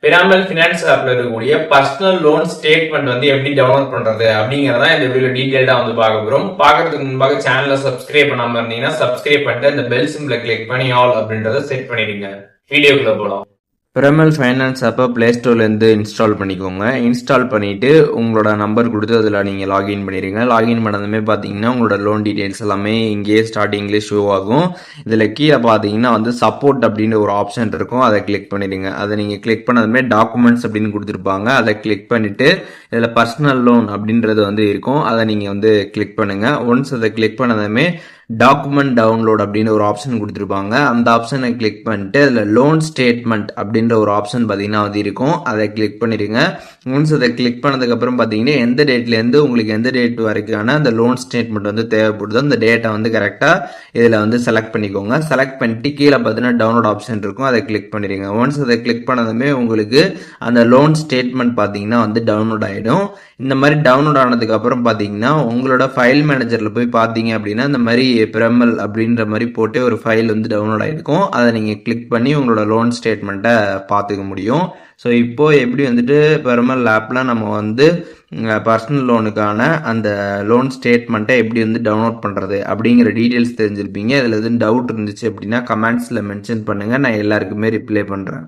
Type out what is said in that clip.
பிராமல் finance ஆப்ல இருக்கக்கூடிய personal loan statement வந்து எப்படி டவுன்லோட் பண்றது அப்படிங்கறத இந்த வீடியோ டீடைல்டா வந்து பார்க்க போறோம். பார்க்கறதுக்கு முன்பாக சேனலை சப்ஸ்கிரைப் பண்ணாம இருந்தீங்கன்னா சப்ஸ்கிரைப் பண்ணிட்டு இந்த பெல் சிம்பிளை கிளிக் பண்ணி ஆல் அப்படின்றத செட் பண்ணிடுங்க. வீடியோக்குள்ள போலாம். பிரமல் ஃபைனான்ஸ் ஆப்பை ப்ளே ஸ்டோர்லேருந்து இன்ஸ்டால் பண்ணிக்கோங்க. இன்ஸ்டால் பண்ணிவிட்டு உங்களோட நம்பர் கொடுத்து அதில் நீங்கள் லாகின் பண்ணிடுங்க. லாகின் பண்ணதுமே பார்த்தீங்கன்னா உங்களோட லோன் டீட்டெயில்ஸ் எல்லாமே இங்கேயே ஸ்டார்டிங்லேயே ஷோ ஆகும். இதில் கீழே பார்த்தீங்கன்னா வந்து சப்போர்ட் அப்படின்ற ஒரு ஆப்ஷன் இருக்கும், அதை கிளிக் பண்ணிடுங்க. அதை நீங்கள் கிளிக் பண்ணதுமே டாக்குமெண்ட்ஸ் அப்படின்னு கொடுத்துருப்பாங்க, அதை கிளிக் பண்ணிவிட்டு இதில் பர்சனல் லோன் அப்படின்றது வந்து இருக்கும், அதை நீங்கள் வந்து கிளிக் பண்ணுங்கள். ஒன்ஸ் அதை கிளிக் பண்ணதுமே டாக்குமெண்ட் டவுன்லோட் அப்படின்னு ஒரு ஆப்ஷன் கொடுத்துருப்பாங்க. அந்த ஆப்ஷனை கிளிக் பண்ணிட்டு அதில் லோன் ஸ்டேட்மெண்ட் அப்படின்ற ஒரு ஆப்ஷன் பார்த்தீங்கன்னா வந்து இருக்கும், அதை கிளிக் பண்ணிடுங்க. ஒன்ஸ் அதை கிளிக் பண்ணதுக்கப்புறம் பார்த்தீங்கன்னா எந்த டேட்லேருந்து உங்களுக்கு எந்த டேட் வரைக்கான அந்த லோன் ஸ்டேட்மெண்ட் வந்து தேவைப்படுதோ அந்த டேட்டை வந்து கரெக்டாக இதில் வந்து செலக்ட் பண்ணிக்கோங்க. செலக்ட் பண்ணிட்டு கீழே பார்த்தீங்கன்னா டவுன்லோட் ஆப்ஷன் இருக்கும், அதை கிளிக் பண்ணிடுங்க. ஒன்ஸ் அதை கிளிக் பண்ணதுமே உங்களுக்கு அந்த லோன் ஸ்டேட்மெண்ட் பார்த்தீங்கன்னா வந்து டவுன்லோட் ஆகிடும். இந்த மாதிரி டவுன்லோட் ஆனதுக்கப்புறம் பார்த்தீங்கன்னா உங்களோட ஃபைல் மேனேஜரில் போய் பார்த்தீங்க அப்படின்னா இந்த மாதிரி பிரமல் அப்படின்ற மாதிரி போட்டு ஒரு ஃபைல் வந்து டவுன்லோட் ஆகிருக்கும், அதை நீங்கள் கிளிக் பண்ணி உங்களோட லோன் ஸ்டேட்மெண்ட்டை பார்த்துக்க முடியும். ஸோ இப்போது எப்படி வந்துட்டு பிரமல் ஆப்பில் நம்ம வந்து பர்சனல் லோனுக்கான அந்த லோன் ஸ்டேட்மெண்ட்டை எப்படி வந்து டவுன்லோட் பண்ணுறது அப்படிங்கிற டீட்டெயில்ஸ் தெரிஞ்சிருப்பீங்க. இதில் எதுவும் டவுட் இருந்துச்சு அப்படின்னா கமெண்ட்ஸில் மென்ஷன் பண்ணுங்கள், நான் எல்லாருக்குமே ரிப்ளை பண்ணுறேன்.